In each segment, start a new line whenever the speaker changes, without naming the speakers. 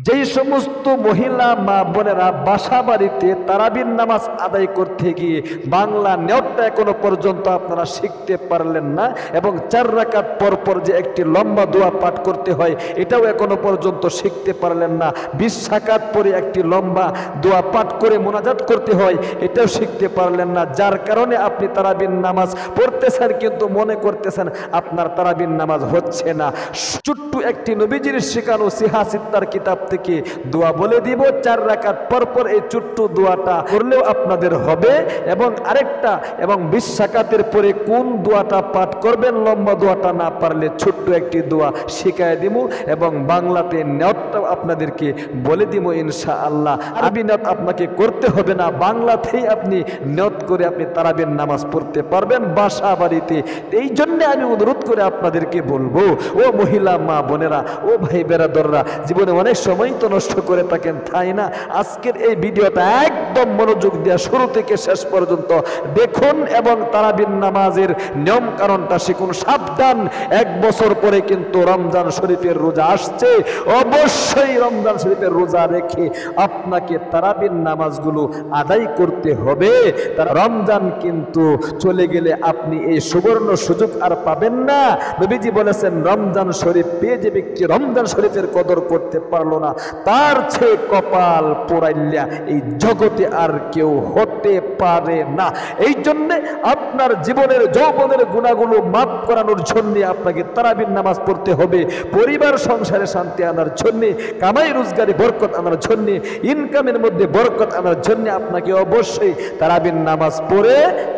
যেই সমস্ত মহিলা মা বোনেরা বাসা বাড়িতে তারাবির নামাজ আদায় করতে গিয়ে বাংলা নিয়তটা এখনো পর্যন্ত আপনারা শিখতে পারলেন না, এবং 4 রাকাত পরপর যে একটি লম্বা দোয়া পাঠ করতে হয় এটাও এখনো পর্যন্ত শিখতে পারলেন না, 20 রাকাত পরে একটি লম্বা দোয়া পাঠ করে মোনাজাত করতে হয় এটাও শিখতে পারলেন না, যার কারণে আপনি তারাবির নামাজ পড়তেছেন কিন্তু মনে করতেছেন আপনার তারাবির নামাজ হচ্ছে না। ছোট্ট একটি নবীজির শেখানো সিহাসিত্তার কিতাব থেকে দোয়া বলে দিব, 4 রাকাত পরপর এই ছোট্ট দোয়াটা করলেও আপনাদের হবে। এবং আরেকটা, এবং 20 রাকাতের পরে কোন দোয়াটা পাঠ করবেন, লম্বা দোয়াটা না পারলে ছোট্ট একটি দোয়া শিখায় দিব, এবং বাংলাতে নিয়তটাও আপনাদেরকে বলে দিব ইনশাআল্লাহ। আরবি নিয়ত আপনাকে করতে হবে না, বাংলাতেই আপনি নিয়ত করে আপনি তারাবির নামাজ পড়তে পারবেন বাসা বাড়িতে। এই জন্য আমি অনুরোধ করে আপনাদেরকে বলবো, ও মহিলা মা বোনেরা, ও ভাই বেরাদররা, জীবনে অনেক সময় তো নষ্ট করে থাকেন, তাই না? আজকের এই ভিডিওটা একদম মনোযোগ দিয়ে শুরু থেকে শেষ পর্যন্ত দেখুন এবং তারাবির নামাজের নিয়ম কারণটা শিখুন। সাবধান, 1 বছর পরে কিন্তু রমজান শরীফের রোজা আসছে, অবশ্যই রমজান শরীফের রোজা রেখে আপনাকে তারাবির নামাজগুলো আদায় করতে হবে। তার রমজান কিন্তু চলে গেলে আপনি এই সুবর্ণ সুযোগ আর পাবেন না। নবীজি বলেছেন, রমজান শরীফ পেয়ে যে ব্যক্তি রমজান শরীফের কদর করতে পারলো না, তার চেয়ে কপাল পোড়াইল্লা এই জগতে আর কেউ হতে পারে না। এই জন্যে আপনার জীবনের যৌবনের গুণাগুলো মাফ করানোর জন্য আপনাকে তারাবির নামাজ পড়তে হবে। পরিবার সংসারে শান্তি আনার জন্য, কামাই রোজগারে বরকত আনার জন্য, ইনকামের মধ্যে বরকত আনার জন্য আপনাকে অবশ্যই তারাবির নামাজ পড়ে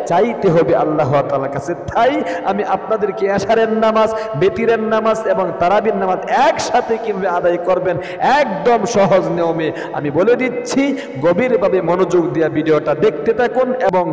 চাইতে হবে আল্লাহ তাআলার কাছে। তাই আমি আপনাদেরকে এশারের নামাজ, বেতিরের নামাজ এবং তারাবির নামাজ একসাথে কিভাবে আদায় করবেন একদম সহজ নিয়মে আমি বলে দিচ্ছি। গভীরভাবে মনোযোগ দিয়ে ভিডিওটা দেখতে থাকুন এবং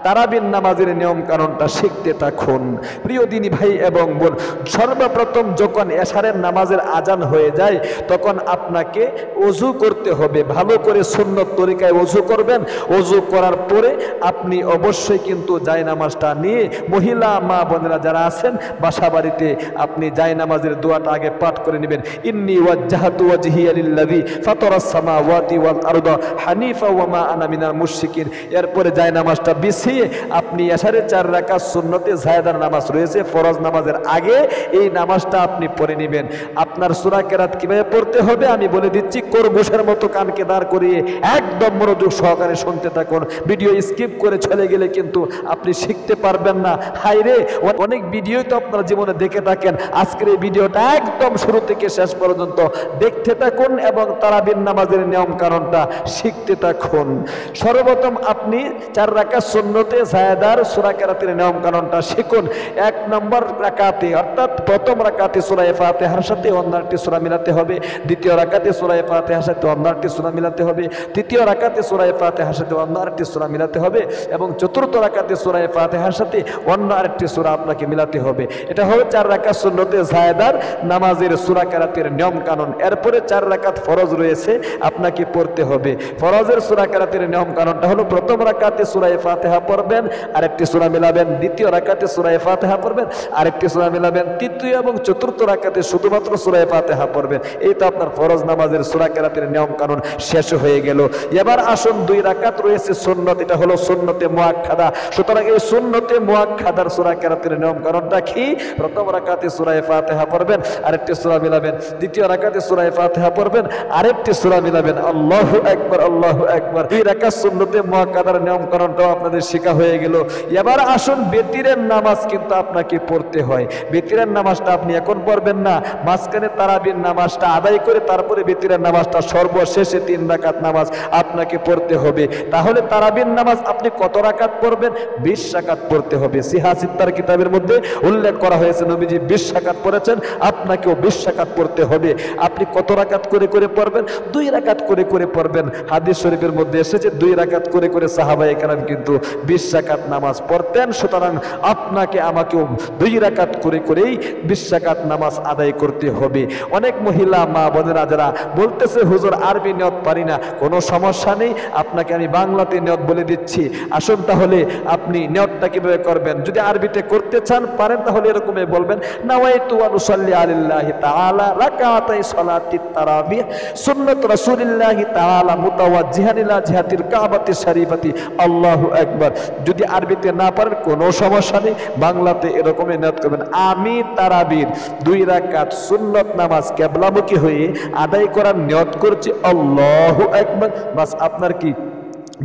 তারাবির নামাজের নিয়ম কারণটা শিখতে থাকুন। প্রিয় দিনী ভাই এবং বোন, সর্বপ্রথম যখন এশারের নামাজের আজান হয়ে যায় তখন আপনাকে ওযু করতে হবে। ভালো করে সুন্নত তরিকায় ওযু করবেন। ওযু করার পরে আপনি অবশ্যই কিন্তু জায়নামাজটা নিয়ে, মহিলা মা বোনেরা যারা আছেন বাসা বাড়িতে, আপনি জায়নামাজের দোয়াটা আগে পাঠ করে নেবেন। ইন্নী ওয়াজ্জাহতু ওয়াজহিয়া লিল্লাযী ফাতারাস সামাওয়াতি ওয়াল আরদা হানিফা ওয়া মা আনা মিনাল মুশরিকিন। এরপরে জায়নামাজটা বিছিয়ে আপনি এশারের 4 রাকাত সুন্নতে জায়েদার নামাজ রয়েছে ফরজ নামাজের আগে, এই নামাজটা আপনি পড়ে নেবেন। আপনার সূরা কেরাত কিভাবে পড়তে হবে আমি বলে দিচ্ছি। খরগোশের মতো কানকে দাঁড় করিয়ে একদম মনোযোগ সহকারে শুনতে থাকুন। ভিডিও স্কিপ করে চলে গেলে কিন্তু আপনি শিখতে পারবেন না। হায়রে, অনেক ভিডিও তো আপনারা জীবনে দেখে থাকেন, আজকের এই ভিডিওটা একদম শুরু থেকে শেষ পর্যন্ত দেখতে থাকুন এবং তারাবির নামাজের নিয়ম কারণটা শিখতে থাকুন। সর্বপ্রথম আপনি 4 রাকাত সুন্নতে জায়েদার সূরা কেরাতের নিয়ম কারণটা শিখুন। 1 নম্বর রাকাতে অর্থাৎ প্রথম রাকাতে সূরা ফাতিহার সাথে অন্যটি সূরা মিলাতে হবে, দ্বিতীয় রাকাতে সূরা ফাতিহার সাথে অন্যটি সূরা মিলাতে হবে, তৃতীয় রাকাতে সূরা ফাতিহার সাথে অন্যটি সূরা মিলাতে হবে, এবং চতুর্থ রাকাতে সূরা ফাতিহার সাথে অন্য আরেকটি সূরা আপনাকে মিলাতে হবে। এটা হলো 4 রাকাত সুন্নতে জায়েদার নামাজের সূরা কেরাতের নিয়ম কানুন। এরপরে 4 রাকাত ফরজ রয়েছে আপনাকে পড়তে হবে। ফরজের সূরা কেরাতের নিয়ম কানুনটা হলো, প্রথম রাকাতে সূরা ফাতিহা পড়বেন, আরেকটি সূরা মিলাবেন, দ্বিতীয় রাকাতে সূরা ফাতিহা পড়বেন, আরেকটি সূরা মিলাবেন, তৃতীয় এবং চতুর্থ রাকাতে শুধুমাত্র সূরা ফাতিহা পড়বেন। এই তো আপনার ফরজ নামাজের সূরা কেরাতের নিয়ম কানুন শেষ হয়ে গেল। এবার আসুন 2 রাকাত রয়েছে সুন্নত, এটা হলো সুন্নতে মুআক্কাদা। সুতরাং এই সুন্নতে মুআক্কাদার সূরা কেরাতের নিয়ম কানুনটা কি? প্রথম রাকাতে সূরা ফাতিহা পড়বেন, আরেকটি সূরা মিলাবেন, দ্বিতীয় রাকাতে সূরা ফাতিহা পড়বেন, আরেকটি সূরা মিলাবেন। আল্লাহু আকবার, আল্লাহু আকবার। 2 রাকাত সুন্নতে মুআক্কাদার নিয়ম কানুনটাও আপনাদের শেখা হয়ে গেল। এবার আসুন বেতিরের নামাজ কিন্তু আপনাকে পড়তে হয়। বেতিরের নামাজটা আপনি এখন পড়বেন না, মাঝখানে তারাবির নামাজটা আদায় করে তারপরে বেতিরের নামাজটা সর্বশেষে 3 রাকাত নামাজ আপনাকে পড়তে হবে। তাহলে তারাবির নামাজ আপনি কত রাকাত পড়বেন? 20 রাকাত পড়তে হবে। সিহাসিত্তার কিতাবের মধ্যে উল্লেখ করা হয়েছে নবীজি 20 রাকাত পড়েছেন, আপনাকেও 20 রাকাত পড়তে হবে। আপনি কত রাকাত করে করে পড়বেন? 2 রাকাত করে করে পড়বেন। হাদিস শরীফের মধ্যে এসেছে 2 রাকাত করে করে সাহাবায়ে কেরাম কিন্তু 20 রাকাত নামাজ পড়তেন। সুতরাং আপনাকে আমাকেও 2 রাকাত করে করেই 20 রাকাত নামাজ আদায় করতে হবে। অনেক মহিলা মা বোনেরা যারা বলতেছে, হুজুর আরবি নিয়ত পারি না, কোনো সমস্যা নেই, আপনাকে আমি বাংলাতে নিয়ত বলে দিচ্ছি। আসুন তাহলে আপনি নিয়তটা কিভাবে করবেন। যদি আরবিতে করতে চান পারেন তাহলে এরকমই বলবেন, নাওয়াইতু আন উসাল্লি আলিল্লাহি তাআলা রাকাতাই সালাতিত তারাবিহ সুন্নাত রাসূলিল্লাহ তাআলা মুতাওয়াজ্জিহান ইলা জিহাতিল কাবাতি শরীফাতি আল্লাহু আকবার। যদি আরবিতে না পারেন কোনো সমস্যা নেই, বাংলাতে এরকমই নিয়ত করবেন, আমি তারাবির 2 রাকাত সুন্নাত নামাজ কিবলামুখী হয়ে আদায় করার নিয়ত করছি আল্লাহু আকবার। বাস আপনার কি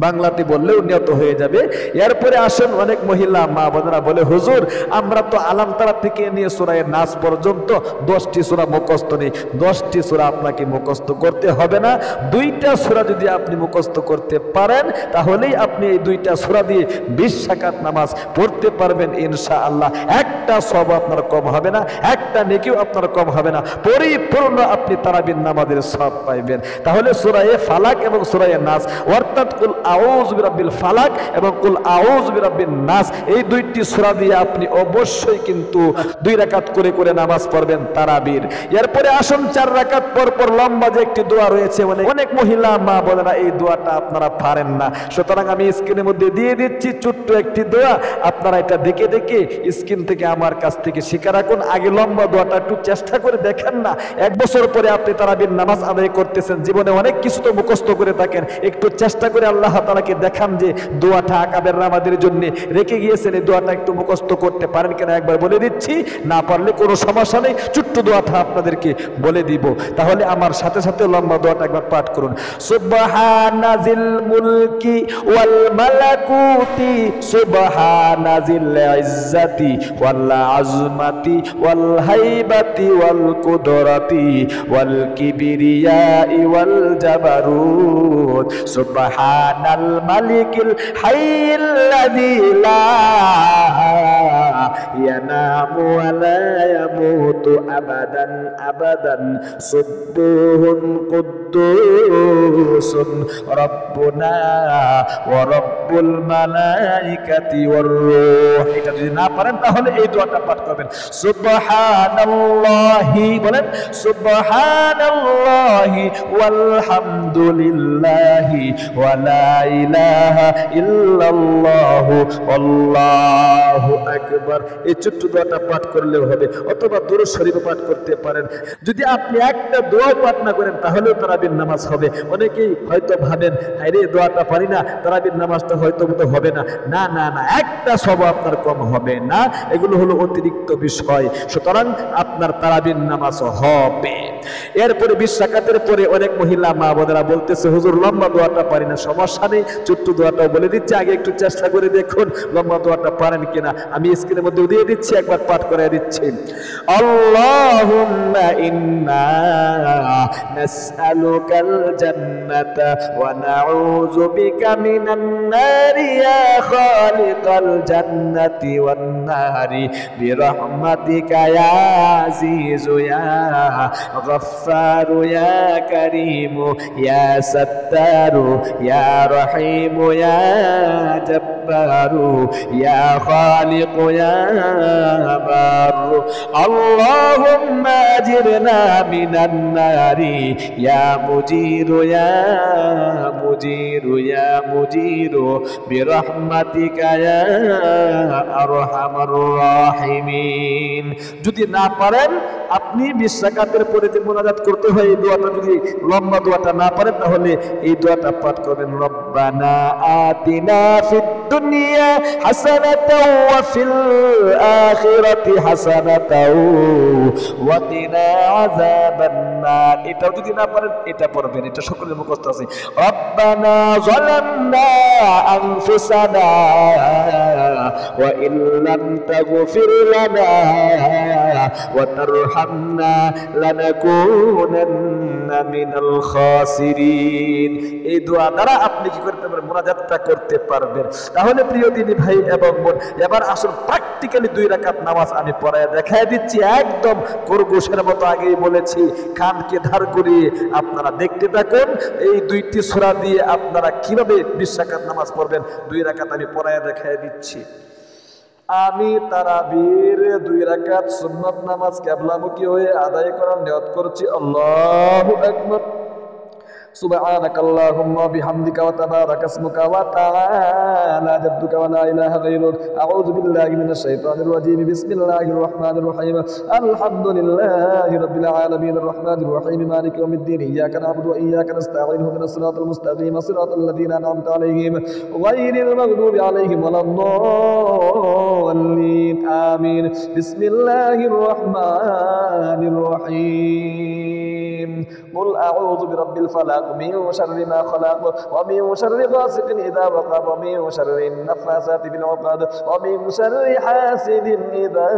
বাংলাতে বললেও নিয়ত হয়ে যাবে। এরপরে আসেন অনেক মহিলা মা বোনেরা বলে, হুজুর আমরা তো আলাম তারা থেকে নিয়ে সূরা নাস পর্যন্ত 10টি সূরা মুখস্থ নেই। 10টি সূরা আপনাকে মুখস্থ করতে হবে না, 2টা সূরা যদি আপনি মুখস্থ করতে পারেন তাহলেই আপনি এই 2টা সূরা দিয়ে 20 রাকাত নামাজ পড়তে পারবেন ইনশাআল্লাহ। একটা সওয়াব আপনার কম হবে না, একটা নেকিও আপনার কম হবে না, পরিপূর্ণ আপনি তারাবির নামাজের সওয়াব পাইবেন। তাহলে সূরা ফালাক এবং সূরা নাস অর্থাৎ কুল আউযু বিরাব্বিল ফালাক এবং কুল আউযু বিরাব্বিন নাস, এই 2টি সূরা দিয়ে আপনি অবশ্যই কিন্তু 2 রাকাত করে করে নামাজ পড়বেন তারাবির। এরপরে আসুন 4 রাকাত পর পর লম্বা যে একটি দোয়া রয়েছে, অনেক মহিলা মা বোনেরা এই দোয়াটা আপনারা পারেন না, সুতরাং আমি স্ক্রিনের মধ্যে দিয়ে দিচ্ছি ছোট্ট একটি দোয়া। আপনারা এটা দেখে দেখে স্ক্রিন থেকে আমার কাছ থেকে শিখে রাখুন। আগে লম্বা দোয়াটা একটু চেষ্টা করে দেখেন না, 1 বছর পরে আপনি তারাবির নামাজ আদায় করতেছেন, জীবনে অনেক কিছু তো মুখস্থ করে থাকেন, একটু চেষ্টা করে আল্লাহ তাআলাকে দেখান যে দোয়াটা আকাবের নামাজের জন্য রেখে গিয়েছেন, এই দোয়াটা একটু মুখস্থ করতে পারেন কিনা একবার বলে দিচ্ছি, না পারলে কোনো সমস্যা নেই, ছোট্ট দোয়াটা আপনাদেরকে বলে দিব। তাহলে আমার সাথে সাথে লম্বা দোয়াটা একবার পাঠ করুন। সুবহানাজিল মুলকি ওয়াল মালাকুতি সুবহানাজিল ইজ্জাতি ওয়াল আজমাতি ওয়াল হাইবাতি ওয়াল কুদরাতি ওয়াল কিবরিয়াই ওয়াল জাবারুত সুবহানাল মালিকিল হাইয়িল লাযী লা ইয়ানামু ওয়া লা ইয়ামুতু আবাদান আবাদান সুবহুন কুদ্দুসুন রাব্বুনা ওয়া রাব্বুল মালাইকাতি ওয়ার রূহ। এটা যদি না পারেন তাহলে এই দোয়াটা পাঠ করবেন, সুবহানাল্লাহি, বলেন সুবহানাল্লাহি ওয়াল হামদুলিল্লাহি ওয়া লা ইলাহা ইল্লাল্লাহু আল্লাহু আকবার। এই ছোট্ট দোয়াটা পাঠ করলেও হবে, অথবা দুরূদ শরীফ পাঠ করতে পারেন। যদি আপনি একটা দোয়া পাঠ না করেন তাহলেও তারাবির নামাজ হবে। অনেকেই হয়তো ভাবেন আরে দোয়াটা পারি না, তারাবির নামাজটা হয়তো হবে না। না না না, একটা সওয়াব আপনার কম হবে না, এগুলো হলো অতিরিক্ত বিষয়, সুতরাং আপনার তারাবির নামাজ হবে। এরপরে 20 রাকাতের পরে অনেক মহিলা মা বোনেরা বলতেছে, হুজুর লম্বা দোয়াটা পারি না, সমস্যা নেই, ছোট্ট দোয়াটাও বলে দিচ্ছি, আগে একটু চেষ্টা করে দেখুন লম্বা দোয়াটা পারেন কিনা। আমি স্ক্রিনের মধ্যে দিয়ে দিচ্ছি, একবার পাঠ করে দিচ্ছি। আল্লাহুম্মা ইন্না নাসআলুকাল জান্নাতা ওয়া নাউযু বিকা মিনান নারি ইয়া খালিকাল জান্নাতি ওয়ান নারি বিরহমাতিকা ইয়া আজিজু ইয়া গফফারু ইয়া কারীমু ইয়া সাত্তারু ইয়া রহিমু ইয়া জাব্বারু ইয়া খালিকু ইয়া বারু আল্লাহুম্মা আজিরনা মিনান নারি ইয়া মুজিরু ইয়া মুজিরু ইয়া মুজিরু বিরহমাতিকা ইয়া আরহামার রাহিমিন। যদি না পারেন আপনি 20 রাকাতের পরে যে মুনাজাত করতে হয় এই দোয়াটা, যদি লম্বা দোয়াটা না পারেন তাহলে এই দোয়াটা পাঠ করবেন, রব্বানা আতিনা ফিদ দুনিয়া হাসানাতাও ওয়া ফিল আখিরাতি হাসানাতাও ওয়া কিনা আযাবান নার। এটা যদি না পারেন এটা পড়বেন, এটা সকলের মুখস্থ আছে। রব্বানা যালামনা আনফুসানা ওয়া ইল্লাম তাগফির লানা ওয়া তারহামনা লানাকুনান্না মিনাল খাসিরিন। এই দোয়া দ্বারা আপনি কি করতে পারবেন, মুনাজাতটা করতে পারবেন। তাহলে প্রিয় দিনী ভাই এবং বোন, এবার আসুন প্র্যাকটিক্যালি 2 রাকাত নামাজ আমি পড়ায় দেখায় দিচ্ছি, একদম খরগোশের মতো। আগেই বলেছি কানকে ধার করিয়ে আপনারা দেখতে থাকুন, এই 2টি সূরা দিয়ে আপনারা কিভাবে 20 রাকাত নামাজ পড়বেন 2 রাকাত আমি পড়ায় দেখায় দিচ্ছি। আমি তারাবির 2 রাকাত সুন্নাত নামাজ কিবলামুখী হয়ে আদায় করার নিয়ত করছি, আল্লাহু আকবার। সুবহানাকাল্লাহুম্মা বিহামদিকা ওয়া তাবারাকা ইসমুকা ওয়া তাআলা জাদ্দুকা ওয়া লা ইলাহা গায়রুক আউযু বিল্লাহি মিনাশ শাইতানির রাজীম বিসমিল্লাহির রহমানির রহিম আলহামদুলিল্লাহি রাব্বিল আলামিন আর রহমানির রহিম মালিকি ইয়াউমিদ্দিন ইয়্যাকা না'বুদু ওয়া ইয়্যাকা নাস্তাঈন ইহদিনাস সিরাতাল মুস্তাকিম সিরাতাল লাযীনা আন'আমতা আলাইহিম গায়রিল মাগদুবি আলাইহিম ওয়ালাদ-দাল্লিন আমিন বিসমিল্লাহির রহমানির রহিম قل أعوذ برب الفلق من شر ما خلق ومن شر غاسق إذا وقب ومن شر النفاثات في العقد ومن شر حاسد إذا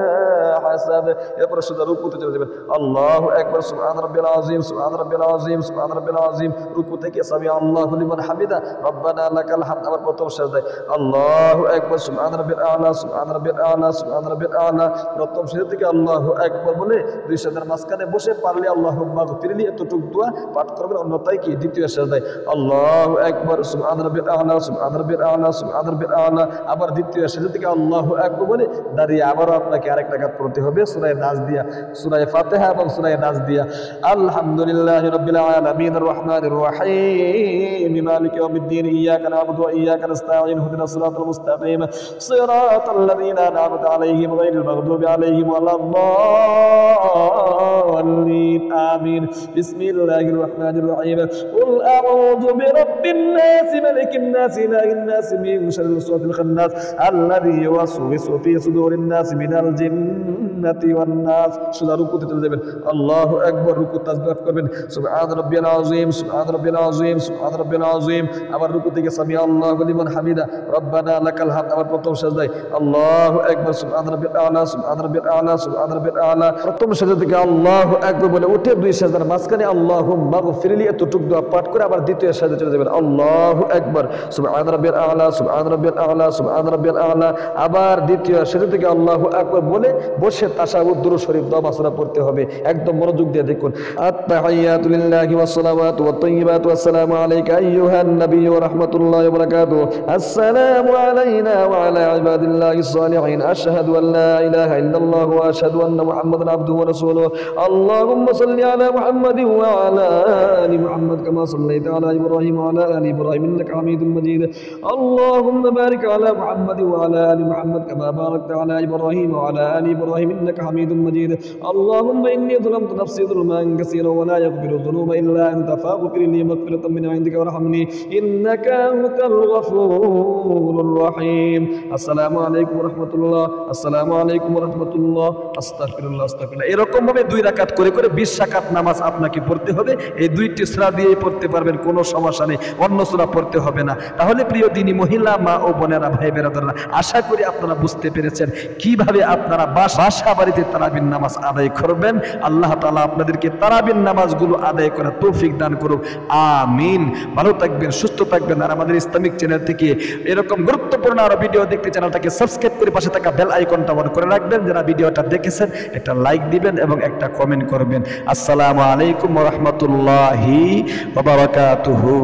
حسد এরপর সোজা রুকুতে চলে যাবেন আল্লাহু আকবার সুবহান রাব্বিল আযীম সুবহান রাব্বিল আযীম সুবহান রাব্বিল আযীম রুকু থেকে সামি আল্লাহু লিমান হামিদা রব্বানা লাকাল হামদ আবার প্রথম সিজদায় আল্লাহু আকবার সুবহান রাব্বিল আ'লা সুবহান রাব্বিল আ'লা সুবহান রাব্বিল আ'লা প্রথম সিজদা থেকে আল্লাহু আকবার বলে দুই সিজদার মাঝখানে বসে পারলে আল্লাহুম্মা গফিরলি এতটুকু দোয়া পাঠ করবেন অন্যথায় কি দ্বিতীয় সিজদায় আল্লাহু আকবার সুবহান রাব্বিল আ'লা সুবহান রাব্বিল আ'লা সুবহান রাব্বিল আ'লা আবার দ্বিতীয় সিজদা থেকে আল্লাহু আকবার বলে দাঁড়িয়ে আবারও আপনাকে আরেক রাকাত পড়তে হবে সূরা নাস দিয়া সূরা ফাতিহা এবং সূরা নাস দিয়া আলহামদুলিল্লাহি রাব্বিল আলামিন আর রহমানির রহিম মালিকি ইয়াউমিদ্দিন ইয়্যাকা না'বুদু ওয়া ইয়্যাকা নাস্তাঈন ইহদিনাস সিরাতাল মুস্তাকিম সিরাতাল লাযীনা আন'আমতা আলাইহিম গায়রিল মাগদুবি আলাইহিম ওয়ালাদ-দাল্লিন আমিন বিসমিল্লাহির রহমানির রহিম কুল আউযু বিরাব্বিন নাস মালিকিন নাস ইলাহিন নাস মিন শাররিল ওয়াসওয়াসিল খান্নাস আল্লাযী ইউওয়াসওয়িসু ফি সুদুরিন নাস মিনাল জিন্নাতি ওয়ান নাস সোজা রুকুতে চলে যাবেন আল্লাহু আকবার রুকু তাসবিহ করবেন সুবহান রাব্বিল আযীম সুবহান রাব্বিল আযীম সুবহান রাব্বিল আযীম আবার রুকু থেকে সামি আল্লাহু লিমান হামিদা রব্বানা লাকাল হামদ আবার প্রথম সিজদায় আল্লাহু আকবার সুবহান রাব্বিল আ'লা সুবহান রাব্বিল আ'লা সুবহান রাব্বিল আ'লা প্রথম সিজদা থেকে আল্লাহু আকবার বলে উঠে দুই সিজদার মাঝখানে আল্লাহুম্মা গফিরলি এতটুকু দোয়া পাঠ করে আবার দ্বিতীয় সিজদায় চলে যাবেন আল্লাহু আকবার সুবহান রাব্বিল আ'লা সুবহান রাব্বিল আ'লা সুবহান রাব্বিল আ'লা আবার দ্বিতীয় সিজদা থেকে আল্লাহু আকবার বলে বসে তাশাহুদ দুরূদ শরীফ দোয়া মাসুরা পড়তে হবে একদম মনোযোগ দিয়ে দেখুন আত-তাহিয়াতু লিল্লাহি ওয়াস সালাওয়াতু ওয়াত তাইয়্যিবাতু আসসালামু আলাইকা আইয়ুহান নাবিয়্যু ওয়া রাহমাতুল্লাহি ওয়া বারাকাতুহু আসসালামু আলাইনা ওয়া আলা ইবাদিল্লাহিস সালিহিন আশহাদু আল লা ইলাহা ইল্লাল্লাহ ওয়া আশহাদু আন্না মুহাম্মাদান আবদুহু ওয়া রাসূলুহু আল্লাহুম্মা সাল্লি আলা মুহাম্মাদিন ওয়া আলা আলি মুহাম্মাদ কামা সাল্লাইতা আলা ইব্রাহিম ওয়া আলা আলি ইব্রাহিম ইন্নাকা হামিদুম মাজিদ আল্লাহুম্মা বারিক আলা মুহাম্মাদিন ওয়া আলা আলি মুহাম্মাদ কামা বারাকতা আলা ইব্রাহিম ওয়া আলা আলি ইব্রাহিম ইন্নাকা হামিদুম মাজিদ আল্লাহুম্মা ইন্নী যালামতু নাফসি যুলমান কাসীরা ওয়া লা ইয়াগফিরু যুনুবা ইল্লা আনতা ফাগফির লি মাগফিরাতাম মিন ইনদিকা ওয়ারহামনি ইন্নাকা আনতাল গফুরুর রহিম আসসালামু আলাইকুম ওয়া রাহমাতুল্লাহ আসসালামু আলাইকুম ওয়া রাহমাতুল্লাহ আস্তাগফিরুল্লাহ আস্তাগফিরুল্লাহ এরকম ভাবে দুই রাকাত করে 20 রাকাত নামাজ আপনাকে পড়তে হবে এই দুইটি সূরা দিয়েই পড়তে পারবেন কোনো সমস্যা নেই অন্য সূরা পড়তে হবে না তাহলে প্রিয় দিনী মহিলা মা ও বোনেরা ভাই বেরাদাররা আশা করি আপনারা বুঝতে পেরেছেন কিভাবে আপনারা বাসা বাড়িতে তারাবির নামাজ আদায় করবেন আল্লাহ তাআলা আপনাদেরকে তারাবির নামাজগুলো আদায় করার তৌফিক দান করুক আমিন ভালো থাকবেন সুস্থ থাকবেন আর আমাদের ইসলামিক চ্যানেল থেকে এরকম গুরুত্বপূর্ণ আরো ভিডিও দেখতে চ্যানেলটাকে সাবস্ক্রাইব করে পাশে থাকা বেল আইকনটা অন করে রাখবেন যারা ভিডিওটা দেখেছেন একটা লাইক দিবেন এবং একটা কমেন্ট করবেন আসসালামু আলাইকুম ওয়া রাহমাতুল্লাহি ওয়া বারাকাতুহু।